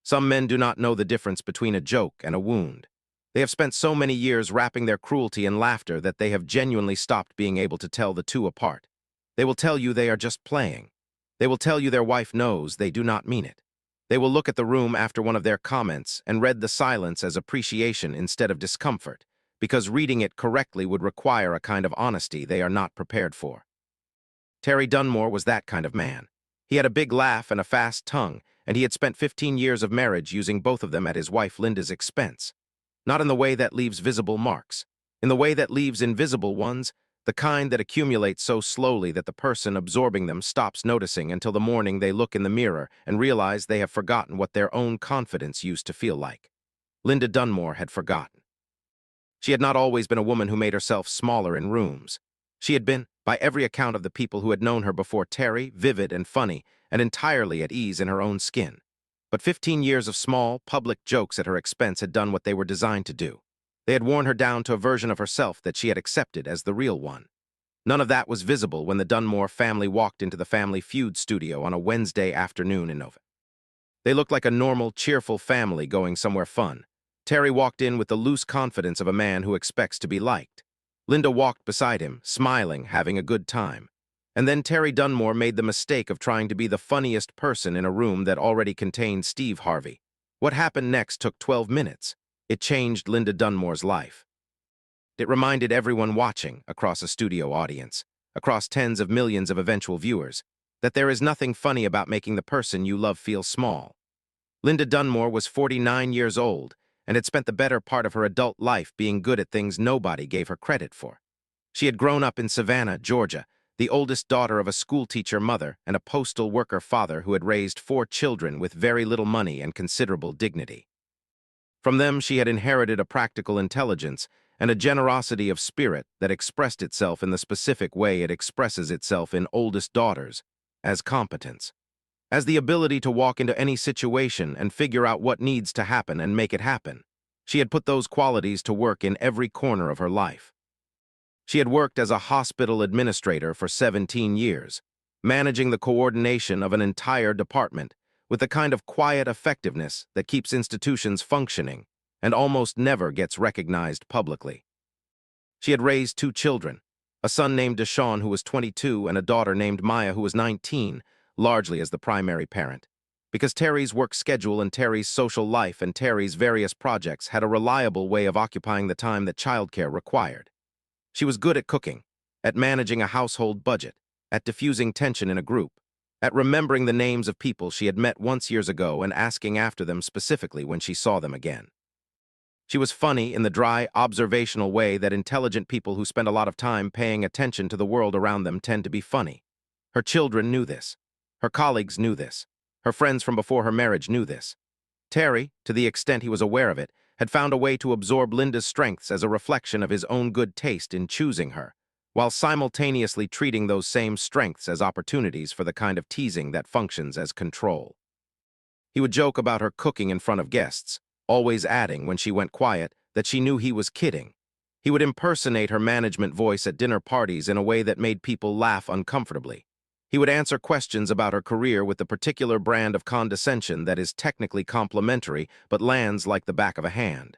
Some men do not know the difference between a joke and a wound. They have spent so many years wrapping their cruelty in laughter that they have genuinely stopped being able to tell the two apart. They will tell you they are just playing. They will tell you their wife knows they do not mean it. They will look at the room after one of their comments and read the silence as appreciation instead of discomfort, because reading it correctly would require a kind of honesty they are not prepared for. Terry Dunmore was that kind of man. He had a big laugh and a fast tongue, and he had spent 15 years of marriage using both of them at his wife Linda's expense. Not in the way that leaves visible marks. In the way that leaves invisible ones, the kind that accumulates so slowly that the person absorbing them stops noticing until the morning they look in the mirror and realize they have forgotten what their own confidence used to feel like. Linda Dunmore had forgotten. She had not always been a woman who made herself smaller in rooms. She had been, by every account of the people who had known her before Terry, vivid and funny, and entirely at ease in her own skin. But 15 years of small, public jokes at her expense had done what they were designed to do. They had worn her down to a version of herself that she had accepted as the real one. None of that was visible when the Dunmore family walked into the Family Feud studio on a Wednesday afternoon in November. They looked like a normal, cheerful family going somewhere fun. Terry walked in with the loose confidence of a man who expects to be liked. Linda walked beside him, smiling, having a good time. And then Terry Dunmore made the mistake of trying to be the funniest person in a room that already contained Steve Harvey. What happened next took 12 minutes. It changed Linda Dunmore's life. It reminded everyone watching, across a studio audience, across tens of millions of eventual viewers, that there is nothing funny about making the person you love feel small. Linda Dunmore was 49 years old and had spent the better part of her adult life being good at things nobody gave her credit for. She had grown up in Savannah, Georgia, the oldest daughter of a schoolteacher mother and a postal worker father who had raised 4 children with very little money and considerable dignity. From them she had inherited a practical intelligence and a generosity of spirit that expressed itself in the specific way it expresses itself in oldest daughters, as competence. As the ability to walk into any situation and figure out what needs to happen and make it happen. She had put those qualities to work in every corner of her life. She had worked as a hospital administrator for 17 years, managing the coordination of an entire department with the kind of quiet effectiveness that keeps institutions functioning and almost never gets recognized publicly. She had raised 2 children, a son named Deshaun who was 22 and a daughter named Maya who was 19, largely as the primary parent, because Terry's work schedule and Terry's social life and Terry's various projects had a reliable way of occupying the time that childcare required. She was good at cooking, at managing a household budget, at diffusing tension in a group, at remembering the names of people she had met once years ago and asking after them specifically when she saw them again. She was funny in the dry, observational way that intelligent people who spend a lot of time paying attention to the world around them tend to be funny. Her children knew this. Her colleagues knew this. Her friends from before her marriage knew this. Terry, to the extent he was aware of it, had found a way to absorb Linda's strengths as a reflection of his own good taste in choosing her, while simultaneously treating those same strengths as opportunities for the kind of teasing that functions as control. He would joke about her cooking in front of guests, always adding, when she went quiet, that she knew he was kidding. He would impersonate her management voice at dinner parties in a way that made people laugh uncomfortably. He would answer questions about her career with the particular brand of condescension that is technically complimentary but lands like the back of a hand.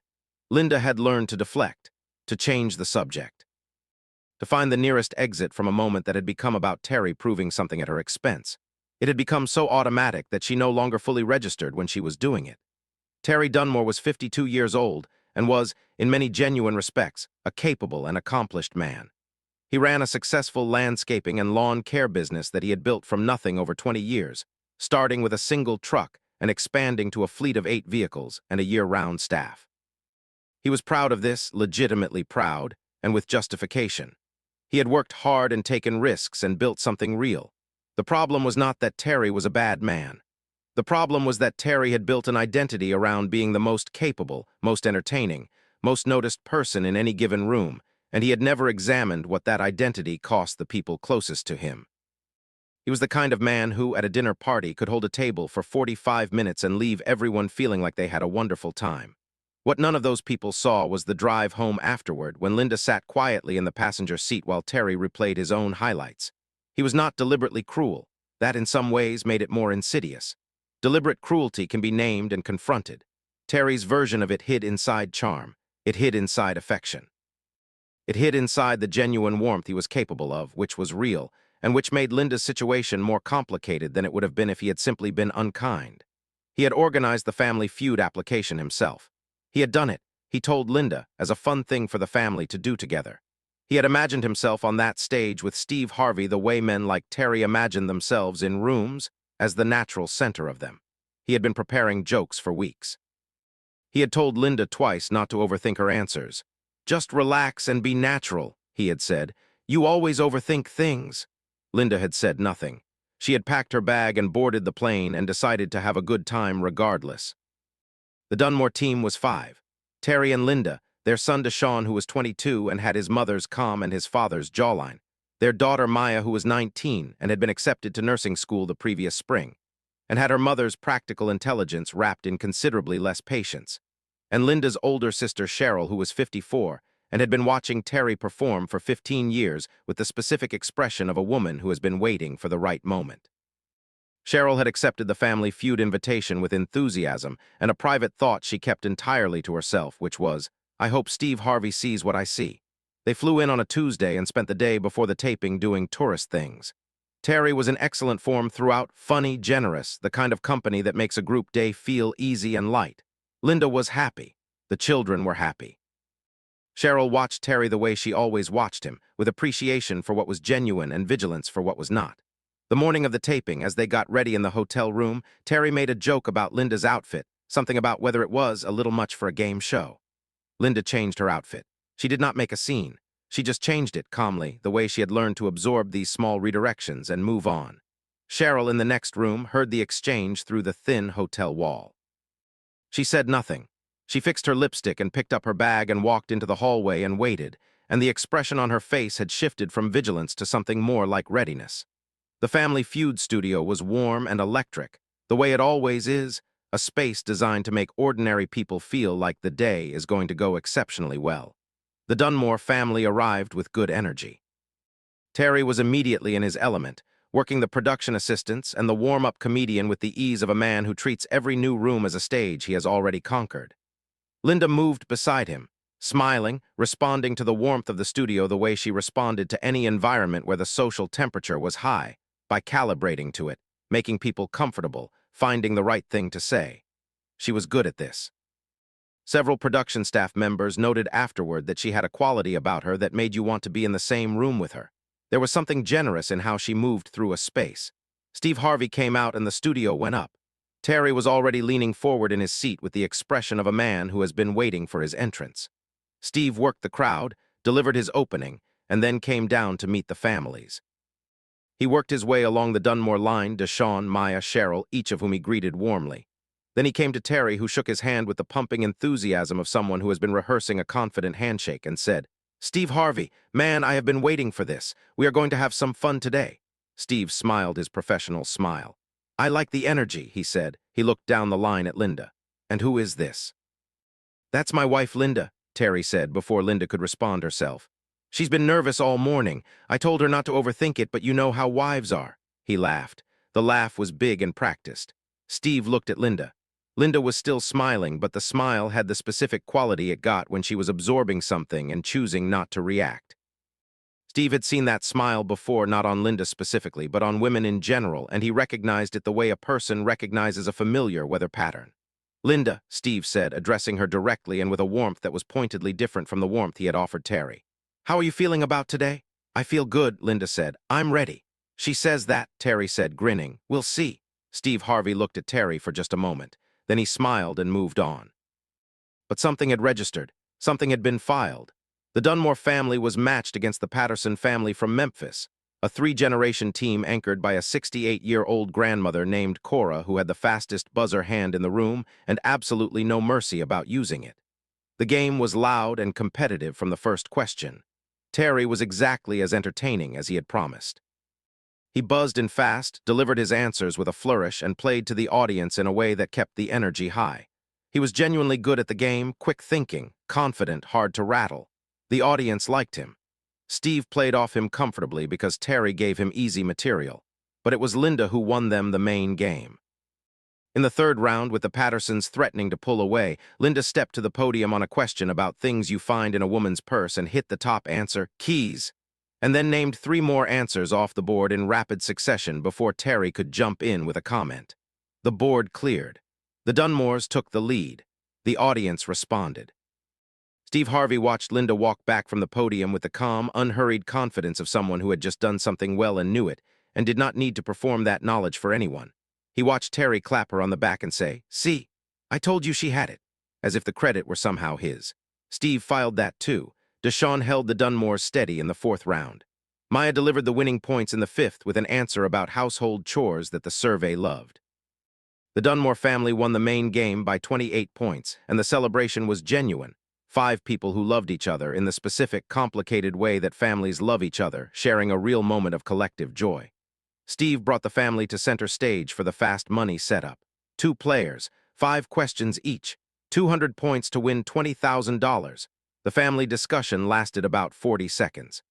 Linda had learned to deflect, to change the subject, to find the nearest exit from a moment that had become about Terry proving something at her expense. It had become so automatic that she no longer fully registered when she was doing it. Terry Dunmore was 52 years old and was, in many genuine respects, a capable and accomplished man. He ran a successful landscaping and lawn care business that he had built from nothing over 20 years, starting with a single truck and expanding to a fleet of 8 vehicles and a year-round staff. He was proud of this, legitimately proud, and with justification. He had worked hard and taken risks and built something real. The problem was not that Terry was a bad man. The problem was that Terry had built an identity around being the most capable, most entertaining, most noticed person in any given room, and he had never examined what that identity cost the people closest to him. He was the kind of man who, at a dinner party, could hold a table for 45 minutes and leave everyone feeling like they had a wonderful time. What none of those people saw was the drive home afterward when Linda sat quietly in the passenger seat while Terry replayed his own highlights. He was not deliberately cruel. That in some ways made it more insidious. Deliberate cruelty can be named and confronted. Terry's version of it hid inside charm. It hid inside affection. It hid inside the genuine warmth he was capable of, which was real, and which made Linda's situation more complicated than it would have been if he had simply been unkind. He had organized the Family Feud application himself. He had done it, he told Linda, as a fun thing for the family to do together. He had imagined himself on that stage with Steve Harvey the way men like Terry imagined themselves in rooms, as the natural center of them. He had been preparing jokes for weeks. He had told Linda twice not to overthink her answers. "Just relax and be natural," he had said. "You always overthink things." Linda had said nothing. She had packed her bag and boarded the plane and decided to have a good time regardless. The Dunmore team was 5. Terry and Linda, their son Deshaun, who was 22 and had his mother's calm and his father's jawline, their daughter Maya, who was 19 and had been accepted to nursing school the previous spring, and had her mother's practical intelligence wrapped in considerably less patience, and Linda's older sister Cheryl, who was 54, and had been watching Terry perform for 15 years with the specific expression of a woman who has been waiting for the right moment. Cheryl had accepted the Family Feud invitation with enthusiasm and a private thought she kept entirely to herself, which was, "I hope Steve Harvey sees what I see." They flew in on a Tuesday and spent the day before the taping doing tourist things. Terry was in excellent form throughout, funny, generous, the kind of company that makes a group day feel easy and light. Linda was happy. The children were happy. Cheryl watched Terry the way she always watched him, with appreciation for what was genuine and vigilance for what was not. The morning of the taping, as they got ready in the hotel room, Terry made a joke about Linda's outfit, something about whether it was a little much for a game show. Linda changed her outfit. She did not make a scene. She just changed it calmly, the way she had learned to absorb these small redirections and move on. Cheryl, in the next room, heard the exchange through the thin hotel wall. She said nothing. She fixed her lipstick and picked up her bag and walked into the hallway and waited, and the expression on her face had shifted from vigilance to something more like readiness. The Family Feud studio was warm and electric, the way it always is, a space designed to make ordinary people feel like the day is going to go exceptionally well. The Dunmore family arrived with good energy. Terry was immediately in his element, working the production assistants and the warm-up comedian with the ease of a man who treats every new room as a stage he has already conquered. Linda moved beside him, smiling, responding to the warmth of the studio the way she responded to any environment where the social temperature was high, by calibrating to it, making people comfortable, finding the right thing to say. She was good at this. Several production staff members noted afterward that she had a quality about her that made you want to be in the same room with her. There was something generous in how she moved through a space. Steve Harvey came out and the studio went up. Terry was already leaning forward in his seat with the expression of a man who has been waiting for his entrance. Steve worked the crowd, delivered his opening, and then came down to meet the families. He worked his way along the Dunmore line, Deshaun, Maya, Cheryl, each of whom he greeted warmly. Then he came to Terry, who shook his hand with the pumping enthusiasm of someone who has been rehearsing a confident handshake, and said, "Steve Harvey, man, I have been waiting for this. We are going to have some fun today." Steve smiled his professional smile. "I like the energy," he said. He looked down the line at Linda. "And who is this?" "That's my wife, Linda," Terry said before Linda could respond herself. "She's been nervous all morning. I told her not to overthink it, but you know how wives are." He laughed. The laugh was big and practiced. Steve looked at Linda. Linda was still smiling, but the smile had the specific quality it got when she was absorbing something and choosing not to react. Steve had seen that smile before, not on Linda specifically, but on women in general, and he recognized it the way a person recognizes a familiar weather pattern. "Linda," Steve said, addressing her directly and with a warmth that was pointedly different from the warmth he had offered Terry. "How are you feeling about today?" "I feel good," Linda said. "I'm ready." "She says that," Terry said, grinning. "We'll see." Steve Harvey looked at Terry for just a moment. Then he smiled and moved on. But something had registered. Something had been filed. The Dunmore family was matched against the Patterson family from Memphis, a 3-generation team anchored by a 68-year-old grandmother named Cora who had the fastest buzzer hand in the room and absolutely no mercy about using it. The game was loud and competitive from the first question. Terry was exactly as entertaining as he had promised. He buzzed in fast, delivered his answers with a flourish, and played to the audience in a way that kept the energy high. He was genuinely good at the game, quick thinking, confident, hard to rattle. The audience liked him. Steve played off him comfortably because Terry gave him easy material, but it was Linda who won them the main game. In the third round, with the Pattersons threatening to pull away, Linda stepped to the podium on a question about things you find in a woman's purse and hit the top answer, keys, and then named 3 more answers off the board in rapid succession before Terry could jump in with a comment. The board cleared. The Dunmores took the lead. The audience responded. Steve Harvey watched Linda walk back from the podium with the calm, unhurried confidence of someone who had just done something well and knew it, and did not need to perform that knowledge for anyone. He watched Terry clap her on the back and say, "See, I told you she had it," as if the credit were somehow his. Steve filed that too. Deshawn held the Dunmores steady in the 4th round. Maya delivered the winning points in the 5th with an answer about household chores that the survey loved. The Dunmore family won the main game by 28 points, and the celebration was genuine. 5 people who loved each other in the specific, complicated way that families love each other, sharing a real moment of collective joy. Steve brought the family to center stage for the fast money setup. 2 players, 5 questions each, 200 points to win $20,000. The family discussion lasted about 40 seconds.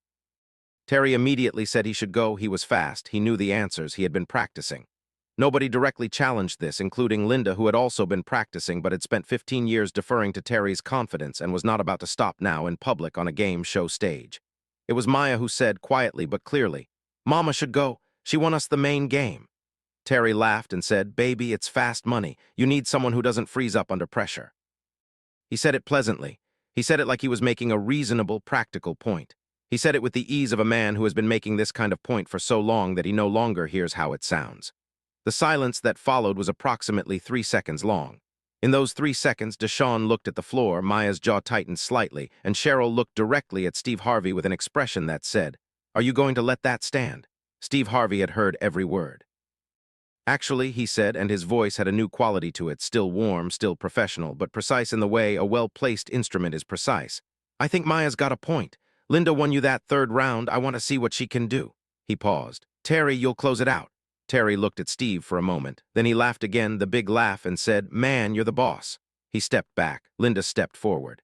Terry immediately said he should go. He was fast. He knew the answers. He had been practicing. Nobody directly challenged this, including Linda, who had also been practicing but had spent 15 years deferring to Terry's confidence and was not about to stop now in public on a game show stage. It was Maya who said, quietly but clearly, "Mama should go. She won us the main game." Terry laughed and said, "Baby, it's fast money. You need someone who doesn't freeze up under pressure." He said it pleasantly. He said it like he was making a reasonable, practical point. He said it with the ease of a man who has been making this kind of point for so long that he no longer hears how it sounds. The silence that followed was approximately 3 seconds long. In those 3 seconds, Deshawn looked at the floor, Maya's jaw tightened slightly, and Cheryl looked directly at Steve Harvey with an expression that said, "Are you going to let that stand?" Steve Harvey had heard every word. "Actually," he said, and his voice had a new quality to it, still warm, still professional, but precise in the way a well-placed instrument is precise. "I think Maya's got a point. Linda won you that 3rd round. I want to see what she can do." He paused. "Terry, you'll close it out." Terry looked at Steve for a moment. Then he laughed again, the big laugh, and said, "Man, you're the boss." He stepped back. Linda stepped forward.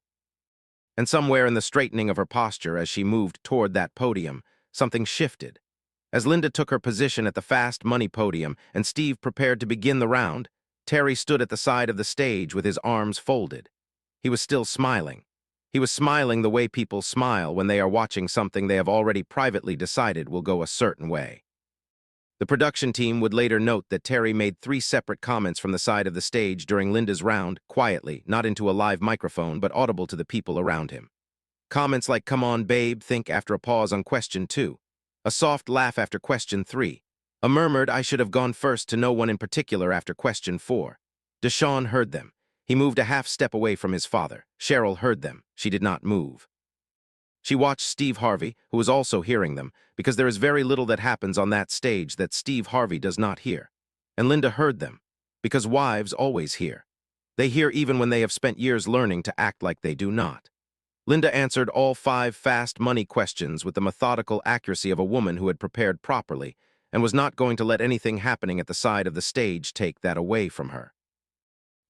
And somewhere in the straightening of her posture as she moved toward that podium, something shifted. As Linda took her position at the fast money podium and Steve prepared to begin the round, Terry stood at the side of the stage with his arms folded. He was still smiling. He was smiling the way people smile when they are watching something they have already privately decided will go a certain way. The production team would later note that Terry made 3 separate comments from the side of the stage during Linda's round, quietly, not into a live microphone, but audible to the people around him. Comments like, "Come on, babe," think after a pause on question 2. A soft laugh after question 3. A murmured, "I should have gone first" to no one in particular after question 4. Deshawn heard them. He moved a half step away from his father. Cheryl heard them. She did not move. She watched Steve Harvey, who was also hearing them, because there is very little that happens on that stage that Steve Harvey does not hear. And Linda heard them, because wives always hear. They hear even when they have spent years learning to act like they do not. Linda answered all 5 fast money questions with the methodical accuracy of a woman who had prepared properly and was not going to let anything happening at the side of the stage take that away from her.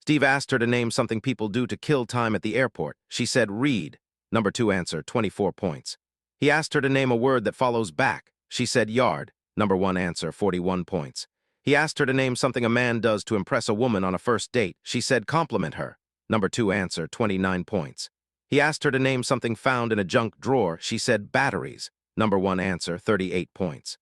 Steve asked her to name something people do to kill time at the airport. She said, "Read." Number 2 answer, 24 points. He asked her to name a word that follows back. She said, "Yard." Number 1 answer, 41 points. He asked her to name something a man does to impress a woman on a first date. She said, "Compliment her." Number 2 answer, 29 points. He asked her to name something found in a junk drawer. She said, "Batteries." Number 1 answer, 38 points.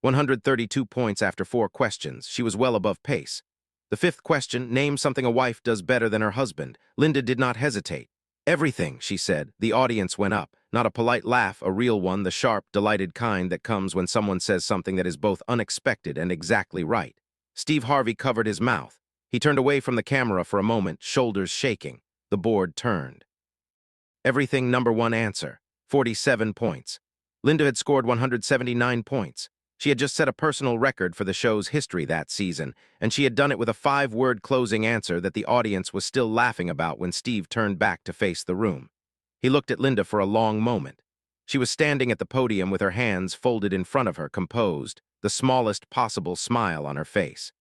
132 points after 4 questions. She was well above pace. The 5th question, name something a wife does better than her husband. Linda did not hesitate. "Everything," she said. The audience went up. Not a polite laugh, a real one, the sharp, delighted kind that comes when someone says something that is both unexpected and exactly right. Steve Harvey covered his mouth. He turned away from the camera for a moment, shoulders shaking. The board turned. Everything, number 1 answer, 47 points. Linda had scored 179 points. She had just set a personal record for the show's history that season, and she had done it with a 5-word closing answer that the audience was still laughing about when Steve turned back to face the room. He looked at Linda for a long moment. She was standing at the podium with her hands folded in front of her, composed, the smallest possible smile on her face.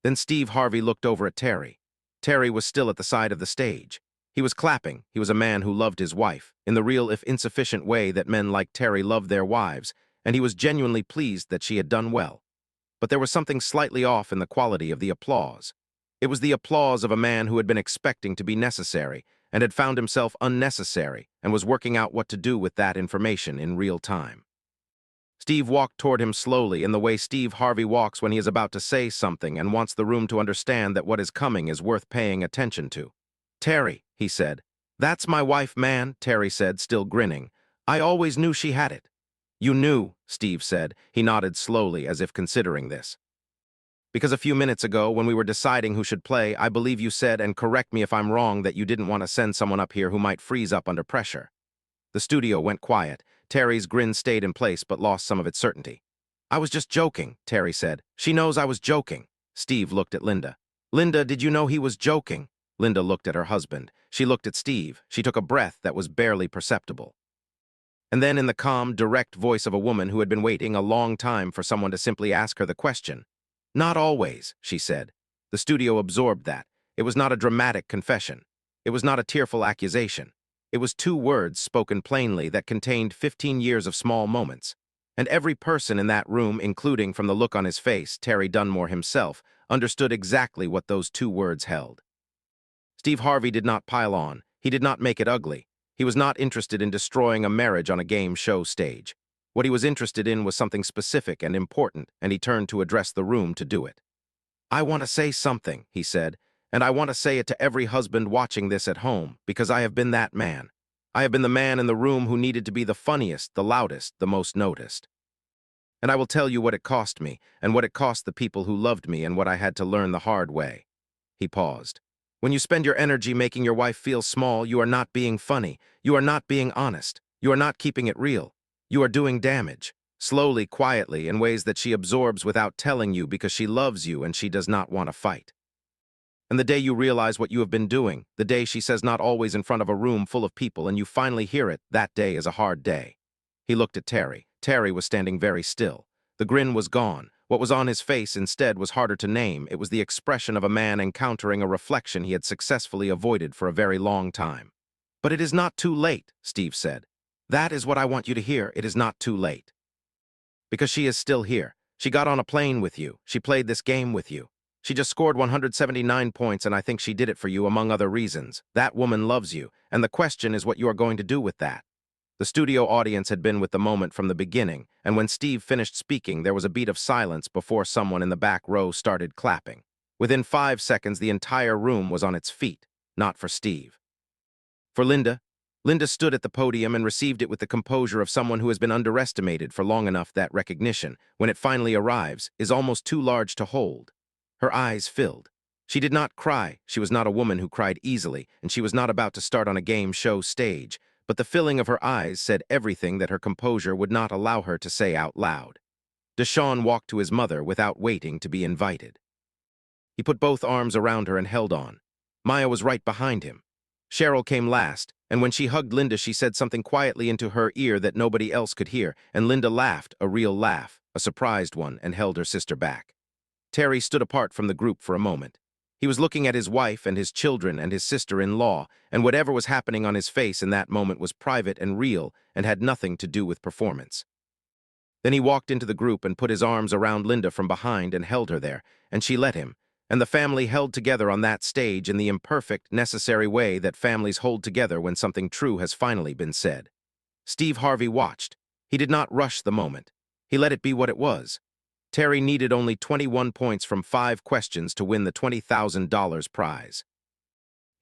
Then Steve Harvey looked over at Terry. Terry was still at the side of the stage. He was clapping. He was a man who loved his wife, in the real if insufficient way that men like Terry love their wives, and he was genuinely pleased that she had done well. but there was something slightly off in the quality of the applause. It was the applause of a man who had been expecting to be necessary and had found himself unnecessary and was working out what to do with that information in real time. Steve walked toward him slowly in the way Steve Harvey walks when he is about to say something and wants the room to understand that what is coming is worth paying attention to. "Terry," he said. "That's my wife, man," Terry said, still grinning. "I always knew she had it." "You knew," Steve said. He nodded slowly, as if considering this. "Because a few minutes ago, when we were deciding who should play, I believe you said, and correct me if I'm wrong, that you didn't want to send someone up here who might freeze up under pressure." The studio went quiet. Terry's grin stayed in place but lost some of its certainty. "I was just joking," Terry said. "She knows I was joking." Steve looked at Linda. "Linda, did you know he was joking?" Linda looked at her husband. She looked at Steve. She took a breath that was barely perceptible. And then, in the calm, direct voice of a woman who had been waiting a long time for someone to simply ask her the question, "Not always," she said. The studio absorbed that. It was not a dramatic confession. It was not a tearful accusation. It was two words spoken plainly that contained 15 years of small moments. And every person in that room, including, from the look on his face, Terry Dunmore himself, understood exactly what those two words held. Steve Harvey did not pile on. He did not make it ugly. He was not interested in destroying a marriage on a game show stage. What he was interested in was something specific and important, and he turned to address the room to do it. "I want to say something," he said, "and I want to say it to every husband watching this at home, because I have been that man. I have been the man in the room who needed to be the funniest, the loudest, the most noticed. And I will tell you what it cost me, and what it cost the people who loved me, and what I had to learn the hard way." He paused. "When you spend your energy making your wife feel small, you are not being funny. You are not being honest. You are not keeping it real. You are doing damage, slowly, quietly, in ways that she absorbs without telling you because she loves you and she does not want to fight. And the day you realize what you have been doing, the day she says not always in front of a room full of people and you finally hear it, that day is a hard day." He looked at Terry. Terry was standing very still. The grin was gone. What was on his face instead was harder to name. It was the expression of a man encountering a reflection he had successfully avoided for a very long time. "But it is not too late," Steve said. "That is what I want you to hear. It is not too late. Because she is still here. She got on a plane with you. She played this game with you. She just scored 179 points, and I think she did it for you, among other reasons. That woman loves you, and the question is what you are going to do with that." The studio audience had been with the moment from the beginning, and when Steve finished speaking, there was a beat of silence before someone in the back row started clapping. Within 5 seconds, the entire room was on its feet, not for Steve. For Linda. Linda stood at the podium and received it with the composure of someone who has been underestimated for long enough that recognition, when it finally arrives, is almost too large to hold. Her eyes filled. She did not cry. She was not a woman who cried easily, and she was not about to start on a game show stage, but the filling of her eyes said everything that her composure would not allow her to say out loud. Deshaun walked to his mother without waiting to be invited. He put both arms around her and held on. Maya was right behind him. Cheryl came last, and when she hugged Linda, she said something quietly into her ear that nobody else could hear, and Linda laughed, a real laugh, a surprised one, and held her sister back. Terry stood apart from the group for a moment. He was looking at his wife and his children and his sister-in-law, and whatever was happening on his face in that moment was private and real and had nothing to do with performance. Then he walked into the group and put his arms around Linda from behind and held her there, and she let him, and the family held together on that stage in the imperfect, necessary way that families hold together when something true has finally been said. Steve Harvey watched. He did not rush the moment. He let it be what it was. Terry needed only 21 points from 5 questions to win the $20,000 prize.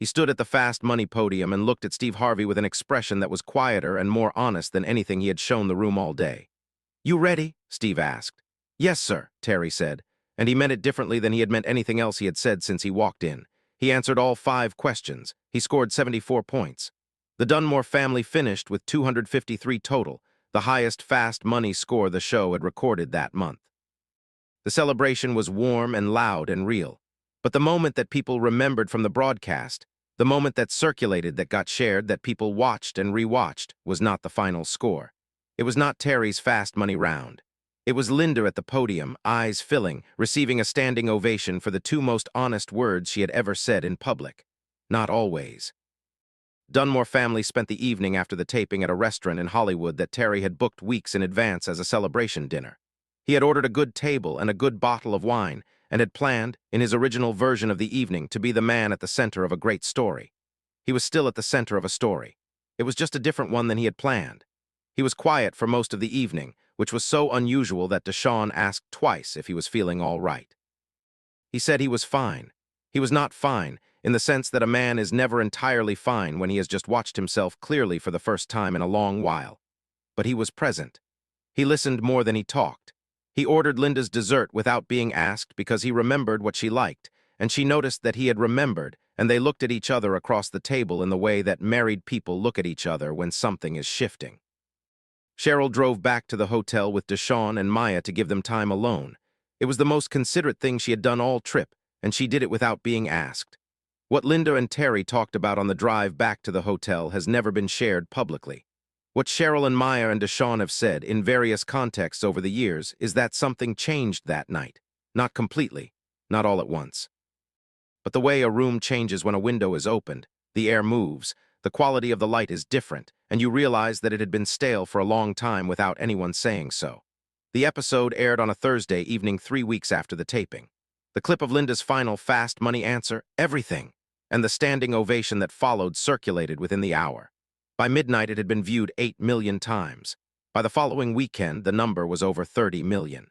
He stood at the fast money podium and looked at Steve Harvey with an expression that was quieter and more honest than anything he had shown the room all day. "You ready?" Steve asked. "Yes, sir," Terry said, and he meant it differently than he had meant anything else he had said since he walked in. He answered all 5 questions. He scored 74 points. The Dunmore family finished with 253 total, the highest fast money score the show had recorded that month. The celebration was warm and loud and real. But the moment that people remembered from the broadcast, the moment that circulated, that got shared, that people watched and rewatched, was not the final score. It was not Terry's fast money round. It was Linda at the podium, eyes filling, receiving a standing ovation for the 2 most honest words she had ever said in public. Not always. Dunmore family spent the evening after the taping at a restaurant in Hollywood that Terry had booked weeks in advance as a celebration dinner. He had ordered a good table and a good bottle of wine, and had planned, in his original version of the evening, to be the man at the center of a great story. He was still at the center of a story. It was just a different one than he had planned. He was quiet for most of the evening, which was so unusual that Deshawn asked twice if he was feeling all right. He said he was fine. He was not fine, in the sense that a man is never entirely fine when he has just watched himself clearly for the first time in a long while. But he was present. He listened more than he talked. He ordered Linda's dessert without being asked because he remembered what she liked, and she noticed that he had remembered, and they looked at each other across the table in the way that married people look at each other when something is shifting. Cheryl drove back to the hotel with Deshawn and Maya to give them time alone. It was the most considerate thing she had done all trip, and she did it without being asked. What Linda and Terry talked about on the drive back to the hotel has never been shared publicly. What Cheryl and Maya and Deshawn have said in various contexts over the years is that something changed that night. Not completely, not all at once. But the way a room changes when a window is opened, the air moves, the quality of the light is different, and you realize that it had been stale for a long time without anyone saying so. The episode aired on a Thursday evening 3 weeks after the taping. The clip of Linda's final fast money answer, everything, and the standing ovation that followed circulated within the hour. By midnight, it had been viewed 8 million times. By the following weekend, the number was over 30 million.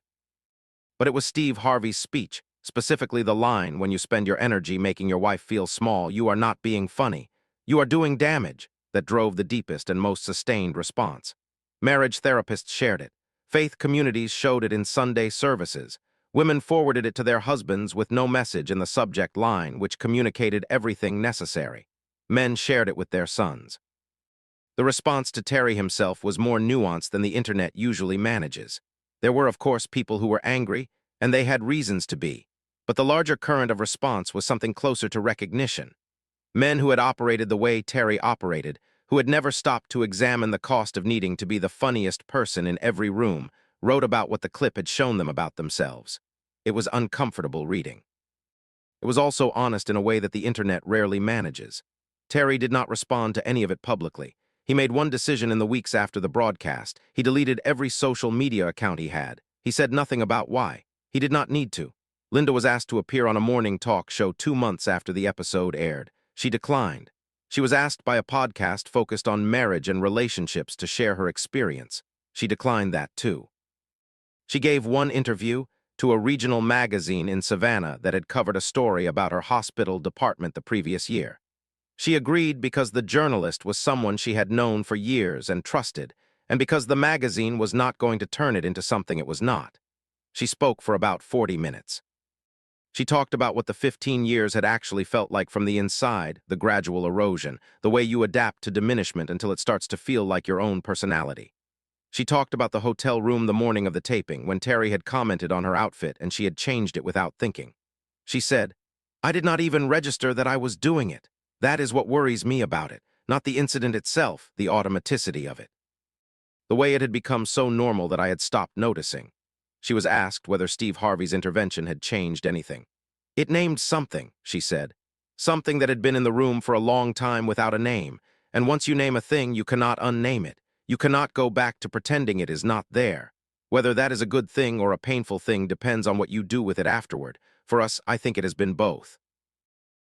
But it was Steve Harvey's speech, specifically the line, "When you spend your energy making your wife feel small, you are not being funny. You are doing damage," that drove the deepest and most sustained response. Marriage therapists shared it. Faith communities showed it in Sunday services. Women forwarded it to their husbands with no message in the subject line, which communicated everything necessary. Men shared it with their sons. The response to Terry himself was more nuanced than the internet usually manages. There were, of course, people who were angry, and they had reasons to be. But the larger current of response was something closer to recognition. Men who had operated the way Terry operated, who had never stopped to examine the cost of needing to be the funniest person in every room, wrote about what the clip had shown them about themselves. It was uncomfortable reading. It was also honest in a way that the internet rarely manages. Terry did not respond to any of it publicly. He made one decision in the weeks after the broadcast. He deleted every social media account he had. He said nothing about why. He did not need to. Linda was asked to appear on a morning talk show 2 months after the episode aired. She declined. She was asked by a podcast focused on marriage and relationships to share her experience. She declined that too. She gave one interview to a regional magazine in Savannah that had covered a story about her hospital department the previous year. She agreed because the journalist was someone she had known for years and trusted, and because the magazine was not going to turn it into something it was not. She spoke for about 40 minutes. She talked about what the 15 years had actually felt like from the inside, the gradual erosion, the way you adapt to diminishment until it starts to feel like your own personality. She talked about the hotel room the morning of the taping, when Terry had commented on her outfit and she had changed it without thinking. She said, "I did not even register that I was doing it. That is what worries me about it, not the incident itself, the automaticity of it." The way it had become so normal that I had stopped noticing. She was asked whether Steve Harvey's intervention had changed anything. "It named something," she said. "Something that had been in the room for a long time without a name, and once you name a thing, you cannot unname it. You cannot go back to pretending it is not there. Whether that is a good thing or a painful thing depends on what you do with it afterward. For us, I think it has been both."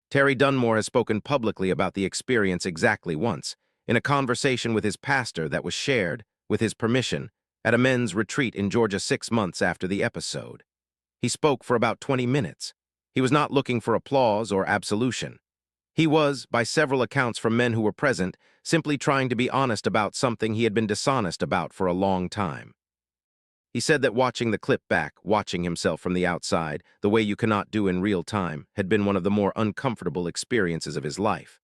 Terry Dunmore has spoken publicly about the experience exactly once, in a conversation with his pastor that was shared, with his permission, at a men's retreat in Georgia 6 months after the episode. He spoke for about 20 minutes. He was not looking for applause or absolution. He was, by several accounts from men who were present, simply trying to be honest about something he had been dishonest about for a long time. He said that watching the clip back, watching himself from the outside, the way you cannot do in real time, had been one of the more uncomfortable experiences of his life.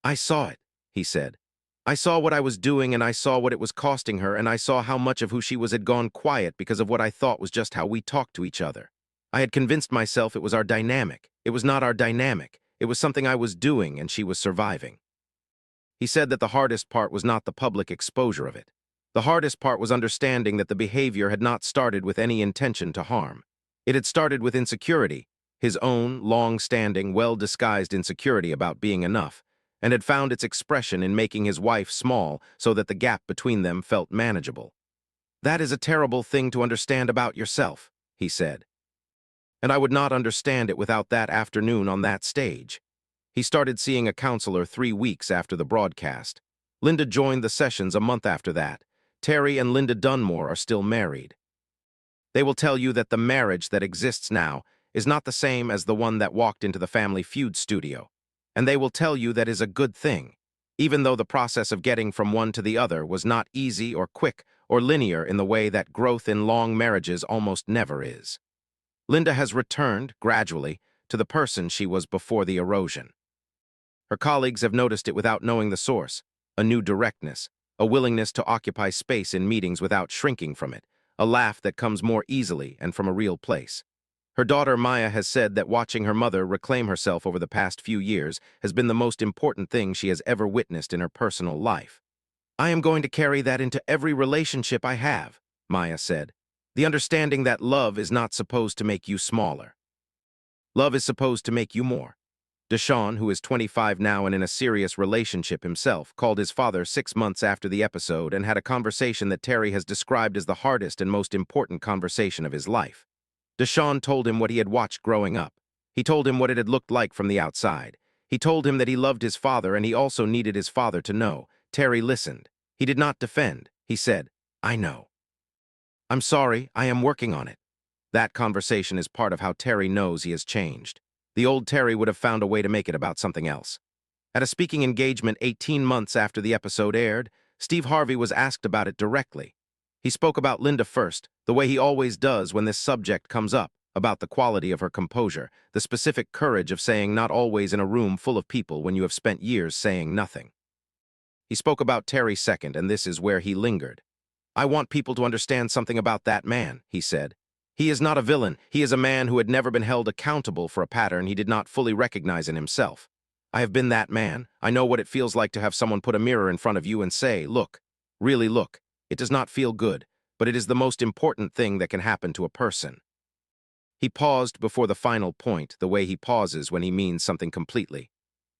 "I saw it," he said. "I saw what I was doing, and I saw what it was costing her, and I saw how much of who she was had gone quiet because of what I thought was just how we talked to each other. I had convinced myself it was our dynamic. It was not our dynamic. It was something I was doing, and she was surviving." He said that the hardest part was not the public exposure of it. The hardest part was understanding that the behavior had not started with any intention to harm. It had started with insecurity, his own long-standing, well-disguised insecurity about being enough, and had found its expression in making his wife small so that the gap between them felt manageable. "That is a terrible thing to understand about yourself," he said. "And I would not understand it without that afternoon on that stage." He started seeing a counselor 3 weeks after the broadcast. Linda joined the sessions a month after that. Terry and Linda Dunmore are still married. They will tell you that the marriage that exists now is not the same as the one that walked into the Family Feud studio. And they will tell you that is a good thing, even though the process of getting from one to the other was not easy or quick or linear in the way that growth in long marriages almost never is. Linda has returned, gradually, to the person she was before the erosion. Her colleagues have noticed it without knowing the source: a new directness, a willingness to occupy space in meetings without shrinking from it, a laugh that comes more easily and from a real place. Her daughter Maya has said that watching her mother reclaim herself over the past few years has been the most important thing she has ever witnessed in her personal life. "I am going to carry that into every relationship I have," Maya said. "The understanding that love is not supposed to make you smaller. Love is supposed to make you more." Deshaun, who is 25 now and in a serious relationship himself, called his father 6 months after the episode and had a conversation that Terry has described as the hardest and most important conversation of his life. Deshaun told him what he had watched growing up. He told him what it had looked like from the outside. He told him that he loved his father and he also needed his father to know. Terry listened. He did not defend. He said, "I know. I'm sorry, I am working on it." That conversation is part of how Terry knows he has changed. The old Terry would have found a way to make it about something else. At a speaking engagement 18 months after the episode aired, Steve Harvey was asked about it directly. He spoke about Linda first, the way he always does when this subject comes up, about the quality of her composure, the specific courage of saying not always in a room full of people when you have spent years saying nothing. He spoke about Terry second, and this is where he lingered. "I want people to understand something about that man," he said. "He is not a villain. He is a man who had never been held accountable for a pattern he did not fully recognize in himself. I have been that man. I know what it feels like to have someone put a mirror in front of you and say, 'Look, really look.' It does not feel good, but it is the most important thing that can happen to a person." He paused before the final point, the way he pauses when he means something completely.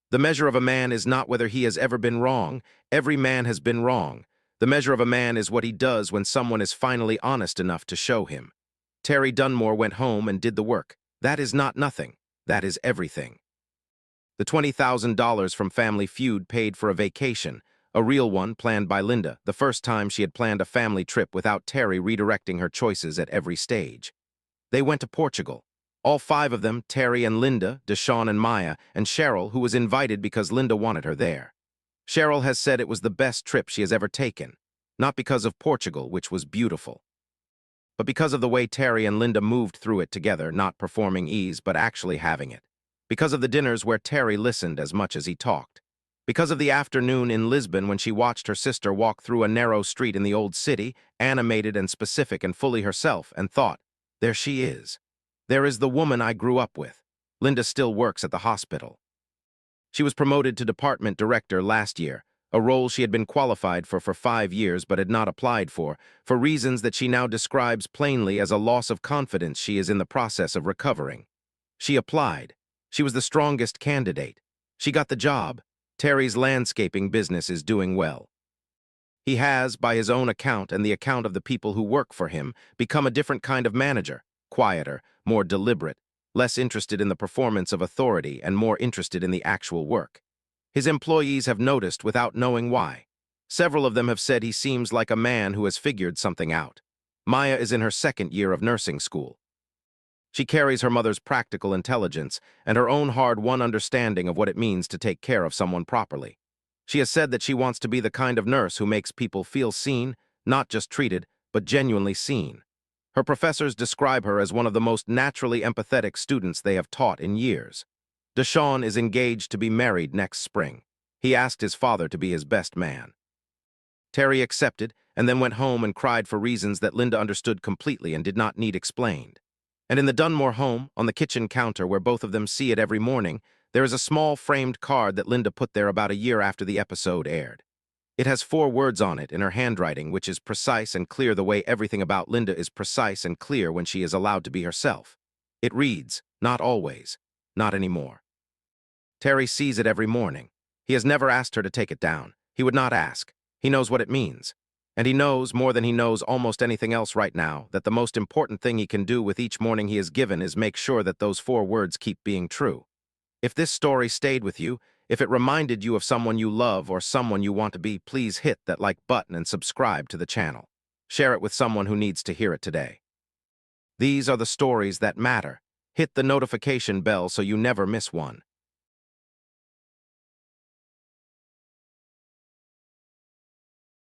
"The measure of a man is not whether he has ever been wrong. Every man has been wrong. The measure of a man is what he does when someone is finally honest enough to show him." Terry Dunmore went home and did the work. That is not nothing. That is everything. The $20,000 from Family Feud paid for a vacation, a real one planned by Linda, the first time she had planned a family trip without Terry redirecting her choices at every stage. They went to Portugal. All 5 of them, Terry and Linda, Deshaun and Maya, and Cheryl, who was invited because Linda wanted her there. Cheryl has said it was the best trip she has ever taken, not because of Portugal, which was beautiful, but because of the way Terry and Linda moved through it together, not performing ease, but actually having it. Because of the dinners where Terry listened as much as he talked. Because of the afternoon in Lisbon when she watched her sister walk through a narrow street in the old city, animated and specific and fully herself, and thought, "There she is. There is the woman I grew up with." Linda still works at the hospital. She was promoted to department director last year, a role she had been qualified for 5 years but had not applied for reasons that she now describes plainly as a loss of confidence she is in the process of recovering. She applied. She was the strongest candidate. She got the job. Terry's landscaping business is doing well. He has, by his own account and the account of the people who work for him, become a different kind of manager, quieter, more deliberate, less interested in the performance of authority and more interested in the actual work. His employees have noticed without knowing why. Several of them have said he seems like a man who has figured something out. Maya is in her 2nd year of nursing school. She carries her mother's practical intelligence and her own hard-won understanding of what it means to take care of someone properly. She has said that she wants to be the kind of nurse who makes people feel seen, not just treated, but genuinely seen. Her professors describe her as one of the most naturally empathetic students they have taught in years. Deshaun is engaged to be married next spring. He asked his father to be his best man. Terry accepted and then went home and cried for reasons that Linda understood completely and did not need explained. And in the Dunmore home, on the kitchen counter where both of them see it every morning, there is a small framed card that Linda put there about a year after the episode aired. It has 4 words on it in her handwriting, which is precise and clear the way everything about Linda is precise and clear when she is allowed to be herself. It reads, "Not always, not anymore." Terry sees it every morning. He has never asked her to take it down. He would not ask. He knows what it means. And he knows, more than he knows almost anything else right now, that the most important thing he can do with each morning he is given is make sure that those 4 words keep being true. If this story stayed with you, if it reminded you of someone you love or someone you want to be, please hit that like button and subscribe to the channel. Share it with someone who needs to hear it today. These are the stories that matter. Hit the notification bell so you never miss one.